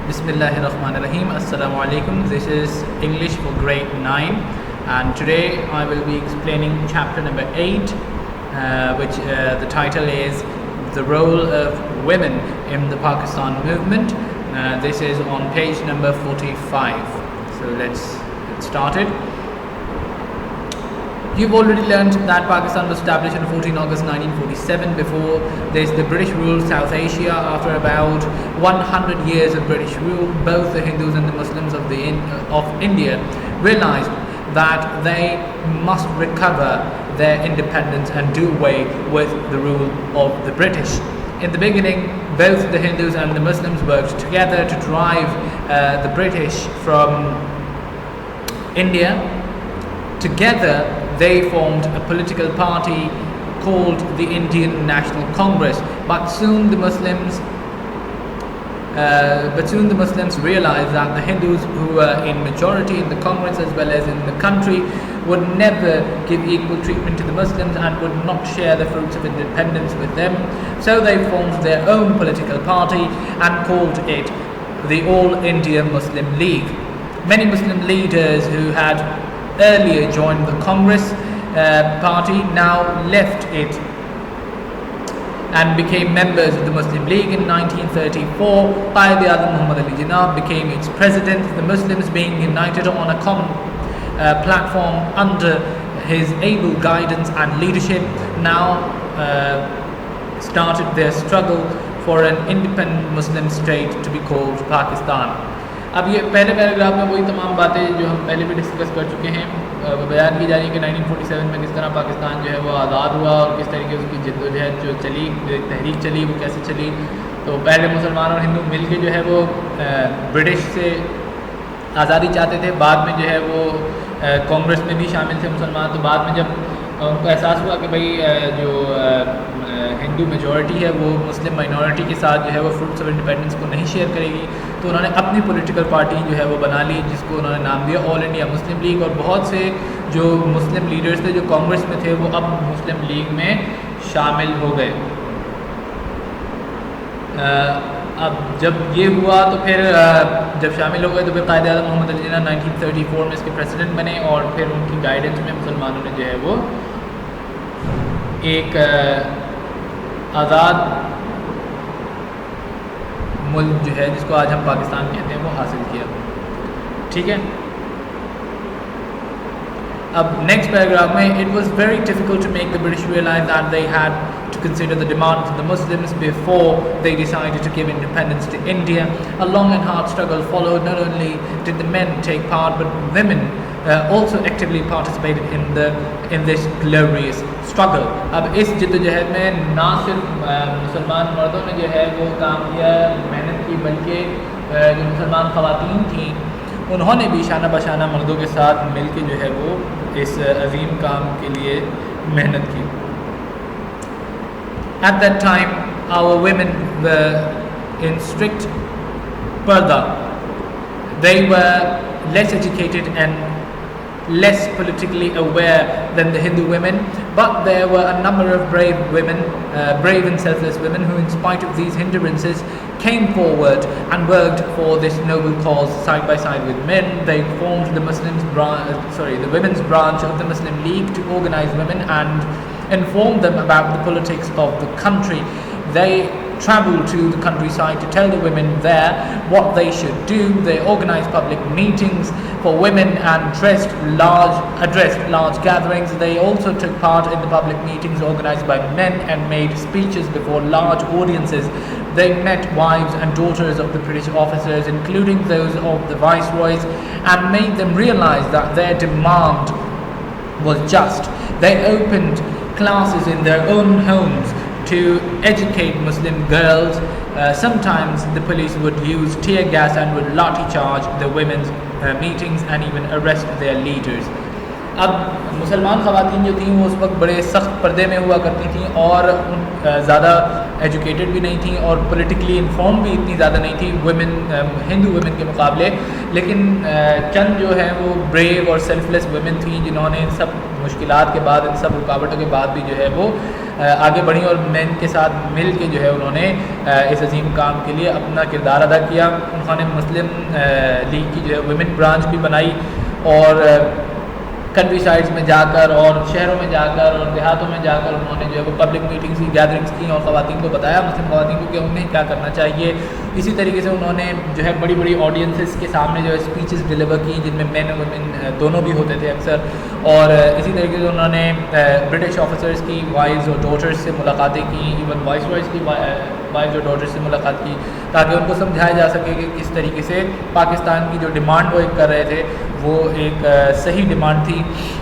Bismillahirrahmanirrahim. Assalamu alaikum. This is English for grade 9, and today I will be explaining chapter number 8, which the title is The Role of Women in the Pakistan Movement. This is on page number 45. So let's get started. You've already learned that Pakistan was established on 14 August 1947. Before this, the British ruled South Asia. After about 100 years of British rule, both the Hindus and the Muslims of India realized that they must recover their independence and do away with the rule of the British. In the beginning, both the Hindus and the Muslims worked together to drive the British from India. Together, they formed a political party called the Indian National Congress. But soon the Muslims realized that the Hindus, who were in majority in the Congress as well as in the country, would never give equal treatment to the Muslims and would not share the fruits of independence with them. So they formed their own political party and called it the All India Muslim League. Many Muslim leaders who had earlier joined the Congress party now left it and became members of the Muslim League. In 1934, Quaid-e-Azam Muhammad Ali Jinnah became its president, the Muslims being united on a common platform under his able guidance and leadership, now started their struggle for an independent Muslim state to be called Pakistan. अब ये पहले paragraph में वही तमाम बातें जो हम पहले भी डिस्कस कर चुके हैं, बयान की जा रही है कि 1947 में किस तरह पाकिस्तान जो है वो आज़ाद हुआ और किस तरीके से उसकी जद्दोजहद जो चली, तहरीक चली, वो कैसे चली। तो पहले मुसलमान और हिंदू मिल के जो है वो ब्रिटिश से आज़ादी चाहते थे। बाद में जो है वो कांग्रेस में भी शामिल थे मुसलमान। तो बाद में जब उनको एहसास हुआ कि भाई जो हिंदू मेजॉरिटी है वो मुस्लिम माइनॉरिटी के साथ जो है वो फ्रूट्स ऑफ इंडिपेंडेंस को नहीं शेयर करेगी, तो उन्होंने अपनी पॉलिटिकल पार्टी जो है वो बना ली, जिसको उन्होंने नाम दिया ऑल इंडिया मुस्लिम लीग। और बहुत से जो मुस्लिम लीडर्स थे जो कांग्रेस में थे वो अब मुस्लिम लीग में शामिल हो गए। अब जब ये हुआ तो फिर जब शामिल हो गए तो फिर कायद-ए-आज़म मोहम्मद अली जिन्ना 1934 में इसके प्रेसिडेंट बने और फिर उनकी गाइडेंस में मुसलमानों ने जो है वो एक आज़ाद मुल्क जो है जिसको आज हम पाकिस्तान कहते हैं वो हासिल किया। ठीक है, अब नेक्स्ट पैराग्राफ में, it was very difficult to make the British realise that they had to consider the demands of the Muslims before they decided to give independence to India. A long and hard struggle followed. Not only did the men take part, but women also actively participated in this glorious struggle. अब इस जद्दोजहद में ना सिर्फ मुसलमान मर्दों ने जो है वो काम किया, मेहनत की, बल्कि जो मुसलमान ख़वातीन थीं उन्होंने भी शाना बशाना मर्दों के साथ मिल के जो है वो इस अजीम काम के लिए मेहनत की। At that time, our women were in strict parda. They were less educated and less politically aware than the Hindu women, but there were a number of brave women, brave and selfless women, who in spite of these hindrances came forward and worked for this noble cause side by side with men. They formed the the women's branch of the Muslim League to organize women and inform them about the politics of the country. They traveled to the countryside to tell the women there what they should do. They organized public meetings for women and addressed large gatherings. They also took part in the public meetings organized by men and made speeches before large audiences. They met wives and daughters of the British officers, including those of the viceroys, and made them realize that their demand was just. They opened classes in their own homes to educate Muslim girls. Sometimes the police would use tear gas and would lathi charge the women's meetings and even arrest their leaders. अब मुसलमान ख़वातीन जो थीं वो उस वक्त बड़े सख्त पर्दे में हुआ करती थीं और ज़्यादा एजुकेटेड भी नहीं थीं और पॉलिटिकली इन्फॉर्म भी इतनी ज़्यादा नहीं थी वुमेन, हिंदू वुमेन के मुकाबले। लेकिन चंद जो है वो ब्रेव और सेल्फलेस वुमेन थी जिन्होंने इन सब मुश्किलात के बाद, इन सब रुकावटों के बाद भी जो है वो आगे बढ़ी और मेन के साथ मिल के जो है उन्होंने इस अजीम काम के लिए अपना किरदार अदा किया। उन्होंने मुस्लिम लीग की जो है वुमेन ब्रांच भी बनाई और कंट्री साइड्स में जाकर और शहरों में जाकर और देहातों में जाकर उन्होंने जो है वो पब्लिक मीटिंग्स की गैदरिंग्स की और ख़वातीन को बताया, मुस्लिम ख़वातीन को, कि उन्हें क्या करना चाहिए। इसी तरीके से उन्होंने जो है बड़ी बड़ी ऑडियंसेस के सामने जो है स्पीचेस डिलीवर की जिनमें मेन और वुमेन दोनों भी होते थे अक्सर। और इसी तरीके से उन्होंने ब्रिटिश ऑफिसर्स की वाइफ्स और डॉटर्स से मुलाकातें की, इवन वाइस रॉयज़ की वाइफ्स और डॉटर्स से मुलाकात की, ताकि उनको समझाया जा सके कि किस तरीके से पाकिस्तान की जो डिमांड वो एक कर रहे थे वो एक सही डिमांड थी।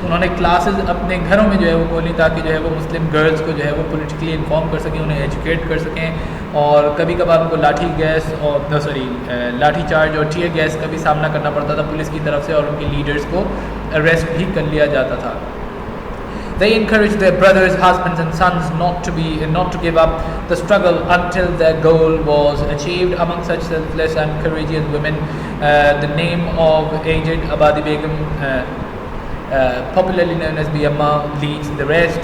उन्होंने क्लासेस अपने घरों में जो है वो खोली ताकि जो है वो मुस्लिम गर्ल्स को जो है वो पॉलिटिकली इन्फॉर्म कर सकें, उन्हें एजुकेट कर सकें। और कभी कभार उनको लाठी चार्ज और टीयर गैस का भी सामना करना पड़ता था पुलिस की तरफ से और उनके लीडर्स को अरेस्ट भी कर लिया जाता था। They encouraged their brothers, husbands and sons not to give up the struggle until their goal was achieved. Among such selfless and courageous women, the name of aged Abadi Begum, popularly known as Biyamma, leads the rest.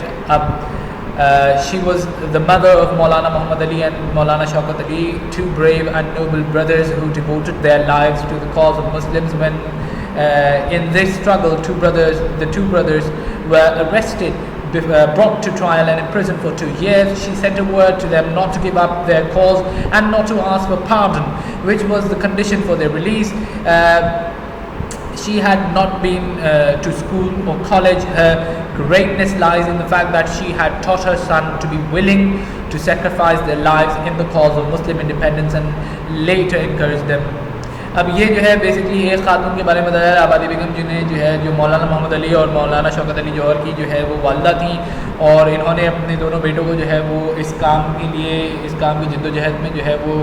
She was the mother of Maulana Muhammad Ali and Maulana Shaukat Ali, two brave and noble brothers who devoted their lives to the cause of Muslims. When in this struggle, the two brothers were arrested, brought to trial and imprisoned for 2 years. She sent a word to them not to give up their cause and not to ask for pardon, which was the condition for their release. She had not been to school or college. Her greatness lies in the fact that she had taught her son to be willing to sacrifice their lives in the cause of Muslim independence and later encouraged them. अब ये जो है basically एक खातून के बारे में बताया आबादी बेगम जिन्हें जो है जो मौलाना मोहम्मद अली और मौलाना शौकत अली जौहर की जो है वो वालदा थी और इन्होंने अपने दोनों बेटों को जो है वो इस काम के लिए, इस काम की जद्दोजहद में जो है वो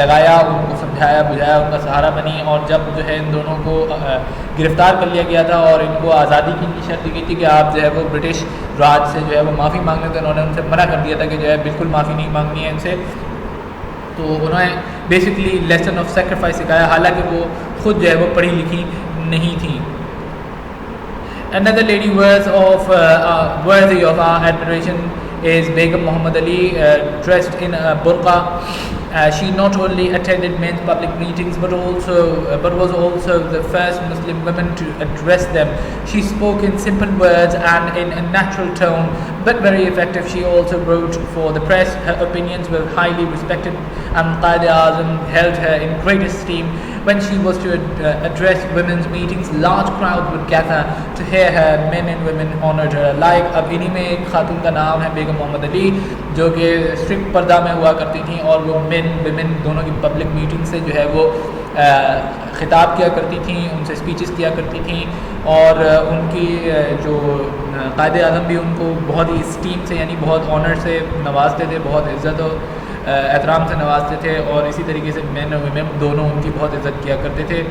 लगाया, उनको समझाया बुझाया, उनका सहारा बनी। और जब जो है इन दोनों को गिरफ़्तार कर लिया गया था और इनको आज़ादी की शर्त दी गई थी कि आप जो है वो ब्रिटिश राज से जो है वो माफ़ी मांगने, तो इन्होंने उनसे मना कर दिया था कि जो है बिल्कुल माफ़ी नहीं मांगनी है इनसे। तो उन्होंने बेसिकली लेसन ऑफ सेक्रीफाइस सिखाया, हालांकि वो खुद जो है वो पढ़ी लिखी नहीं थी। Another lady worthy of our admiration is Begum Muhammad Ali, dressed in a burqa. She not only attended men's public meetings but was also the first Muslim woman to address them. She spoke in simple words and in a natural tone, but very effective. She also wrote for the press. Her opinions were highly respected and Qaid-e-Azam held her in great esteem. When she was to address women's meetings, large crowds would gather to hear her. Men and women honored her alike. अब इन्हीं में एक खातून का नाम है बेगम मोहम्मद अली, जो कि strict पर्दा में हुआ करती थी और वो मेन विमेन दोनों की पब्लिक मीटिंग से जो है वो खिताब किया करती थी, उनसे स्पीचेस किया करती थी। और उनकी जो कायद-ए-आज़म भी उनको बहुत ही स्टीम से यानी बहुत ऑनर से नवाजते थे, बहुत इज़्ज़त और एहतराम से नवाजते थे। और इसी तरीके से मेन और विमेन दोनों उनकी बहुत इज़्ज़त किया करते थे।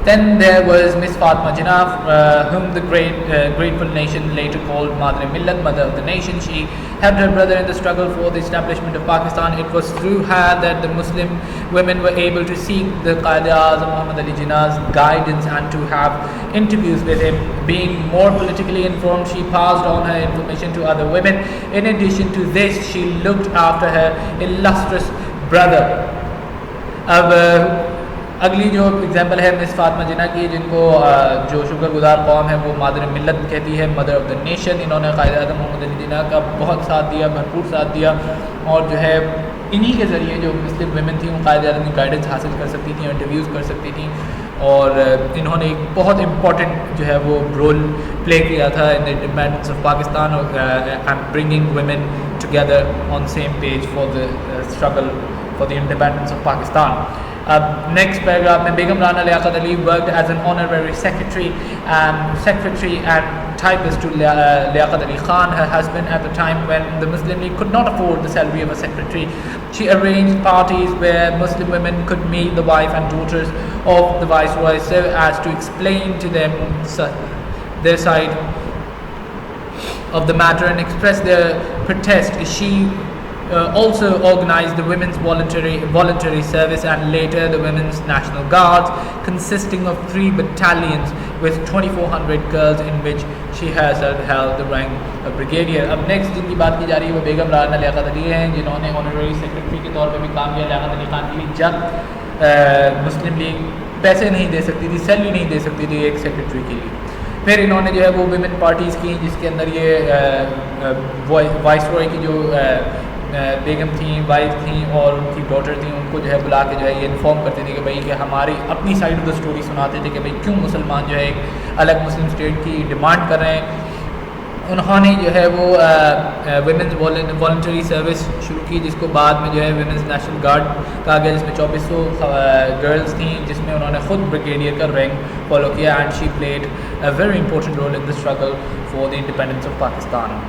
Then there was Miss Fatma Jinnah, whom the grateful nation later called Madre Millat, mother of the nation. She helped her brother in the struggle for the establishment of Pakistan. It was through her that the Muslim women were able to seek the Qaid-e-Azam Muhammad Ali Jinnah's guidance and to have interviews with him. Being more politically informed, she passed on her information to other women. In addition to this, she looked after her illustrious brother. अगली जो example है miss Fatima जिन्ना की, जिनको जो शुक्रगुजार कौम है वो मादर मिल्लत कहती है, मदर ऑफ़ द नेशन। इन्होंने कायद-ए-आज़म मोहम्मद अली जिन्ना का बहुत साथ दिया, भरपूर साथ दिया। और जो है इन्हीं के ज़रिए जो मुस्लिम वुमेन थी वो कायद-ए-आज़म की गाइडेंस हासिल कर सकती थी, इंटरव्यूज़ कर सकती थी। और इन्होंने एक बहुत इम्पॉर्टेंट जो है वो रोल प्ले किया था in the independence of Pakistan and bringing women together on same page for the struggle for the independence of Pakistan. अब नेक्स्ट पैराग्राफ में Begum Rana Liaquat Ali worked as an honorary secretary and typist to Liaquat Ali Khan, her husband, at the time when the Muslim League could not afford the salary of a secretary. She arranged parties where Muslim women could meet the wife and daughters of the viceroy so as to explain to them their side of the matter and express their protest. She also organized the women's voluntary service and later the women's national guards, consisting of 3 battalions with 2400 girls, in which she herself held the rank of brigadier. अब next जिनकी बात की जा रही है वो बेगम राना लियाकत अली हैं, जिन्होंने ऑनररी सेक्रेटरी के तौर पे भी काम किया लियाकत अली खान के लिए, जब मुस्लिम लीग पैसे नहीं दे सकती थी, सैलरी नहीं दे सकती थी एक सेक्रेटरी के लिए। फिर इन्होंने जो है वो विमेन पार्टीज़ की, जिसके अंदर ये वाइस रॉय की जो बेगम थी, वाइफ थी और उनकी डॉटर थी, उनको जो है बुला के जो है ये इन्फॉर्म करते थे कि भाई कि हमारी अपनी साइड ऑफ द स्टोरी सुनाते थे कि भाई क्यों मुसलमान जो है एक अलग मुस्लिम स्टेट की डिमांड कर रहे हैं। उन्होंने जो है वो विमेंस वॉलंटरी सर्विस शुरू की, जिसको बाद में जो है विमेंस नेशनल गार्ड कहा गया, जिसमें 2400 गर्ल्स थी, जिसमें उन्होंने ख़ुद ब्रिगेडियर का रैंक फॉलो किया and she played a very important role in the struggle for the independence of Pakistan.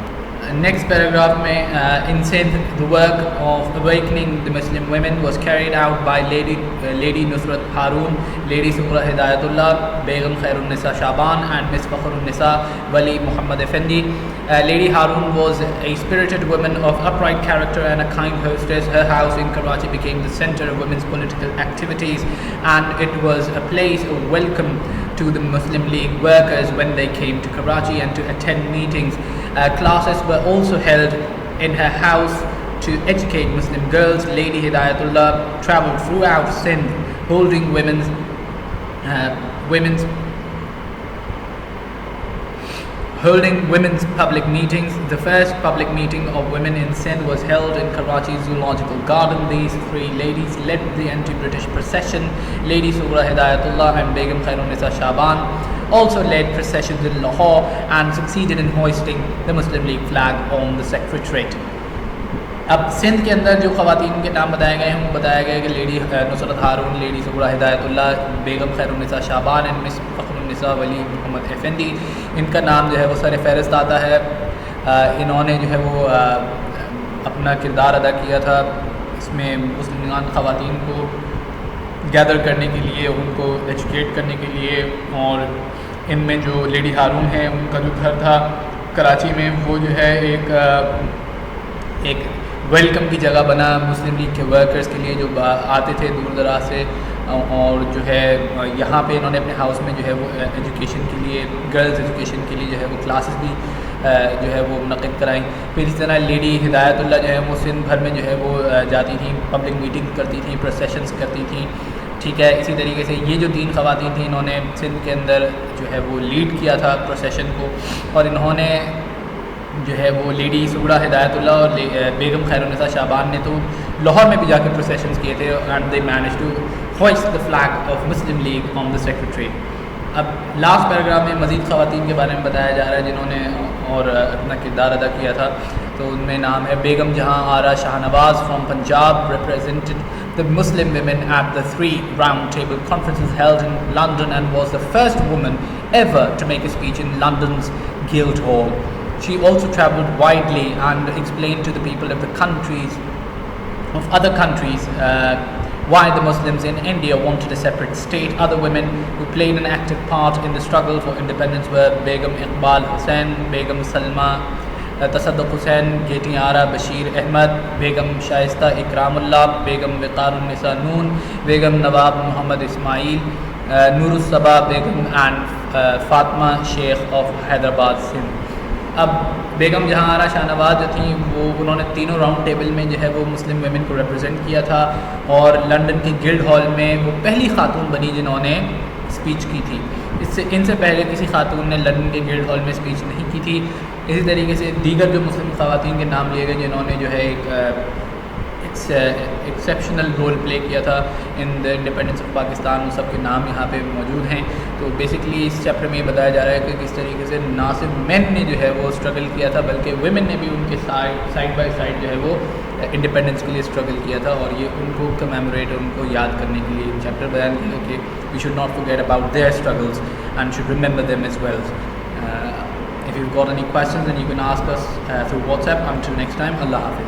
Next paragraph में in Sindh, the work of awakening the Muslim women was carried out by Lady Nusrat Haroon, Lady Sughra Hidayatullah, Begum Khairun-Nisa Shaban and Miss Fakhrun-Nisa Wali Muhammad Effendi. Lady Haroon was a spirited woman of upright character and a kind hostess. Her house in Karachi became the center of women's political activities, and it was a place of welcome to the Muslim League workers when they came to Karachi and to attend meetings. Classes were also held in her house to educate Muslim girls. Lady Hidayatullah travelled throughout Sindh holding women's public meetings. The first public meeting of women in Sindh was held in Karachi Zoological Garden. These 3 ladies led the anti-British procession. Lady Sughra Hidayatullah and Begum Khairun-Nisa Shaban also led processions in Lahore and succeeded in hoisting the Muslim League flag on the Secretariat. अब सिंध के अंदर जो ख़वातीन के नाम बताए गए हैं, वो बताया गया है कि lady Nusrat Haroon, lady Sughra Hidayatullah, Begum Khairunnisa Shaban and miss Fakhrunnisa Wali Mohammad Effendi. इनका नाम जो है वो सर फ़हरिस्त आता है। इन्होंने जो है वो अपना किरदार अदा किया था इसमें मुस्लिमान ख़वातीन को गैदर करने के लिए, उनको एजुकेट करने के लिए। और इनमें जो लेडी हारून है, उनका जो घर था कराची में, वो जो है एक वेलकम की जगह बना मुस्लिम लीग के वर्कर्स के लिए जो आते थे दूर दराज से। और जो है यहाँ पे इन्होंने अपने हाउस में जो है वो एजुकेशन के लिए, गर्ल्स एजुकेशन के लिए जो है वो क्लासेस भी जो है वो मुनक़िद कराई। फिर इसी तरह लेडी हिदायतुल्लाह जो है वो सिंध भर में जो है वो जाती थी, पब्लिक मीटिंग करती थी, प्रोसेशंस करती थी। ठीक है, इसी तरीके से ये जो 3 ख़वातीन थी, इन्होंने सिंध के अंदर जो है वो लीड किया था प्रोसेशन को। और इन्होंने जो है वो लेडी सुगरा हिदायतुल्लाह और बेगम खैरुन्निसा शाबान ने तो लाहौर में भी जाकर प्रोसेशंस किए थे and they manage to hoist the flag of Muslim League on the secretariat. अब लास्ट पैराग्राफ में मज़ीद ख़वातीन के बारे में बताया जा रहा है जिन्होंने और अपना किरदार अदा किया था। तो उनमें नाम है Begum Jahan Ara Shahnawaz from Punjab represented the Muslim women at the 3 round table conferences held in London and was the first woman ever to make a speech in London's Guildhall. She also travelled widely and explained to the people of other countries why the Muslims in India wanted a separate state. Other women who played an active part in the struggle for independence were Begum Iqbal Hussain, Begum Salma Tasadduq Hussain, Getiara Bashir Ahmad, Begum Shaista Ikramullah, Begum Viqarunnisa Noon, Begum Nawab Muhammad Ismail, Nurus Sabah Begum and Fatma Sheikh of Hyderabad, Sindh. अब बेगम जहां आरा शाहनवाज़ जो थी वो उन्होंने तीनों round table में जो है वो मुस्लिम वेमेन को रिप्रेजेंट किया था और लंदन के गिल्ड हॉल में वो पहली खातून बनी जिन्होंने स्पीच की थी। इनसे पहले किसी खातून ने लंदन के गिल्ड हॉल में स्पीच नहीं की थी। इसी तरीके से दीगर जो मुस्लिम ख़वातीन के नाम लिए गए जिन्होंने जो है एक एक्सेप्शनल रोल प्ले किया था in the independence of Pakistan, उन सब के नाम यहाँ पे मौजूद हैं। तो बेसिकली इस चैप्टर में ये बताया जा रहा है कि किस तरीके से ना सिर्फ मेन ने जो है वो स्ट्रगल किया था बल्कि वुमेन ने भी उनके साइड बाय साइड जो है वो इंडिपेंडेंस के लिए स्ट्रगल किया था। और ये उनको कमेमोरेट, उनको याद करने के लिए चैप्टर बयान किया कि we should not forget about their struggles and should remember them as well. If you've got any questions then you can ask us through WhatsApp. Until next time, Allah Hafiz.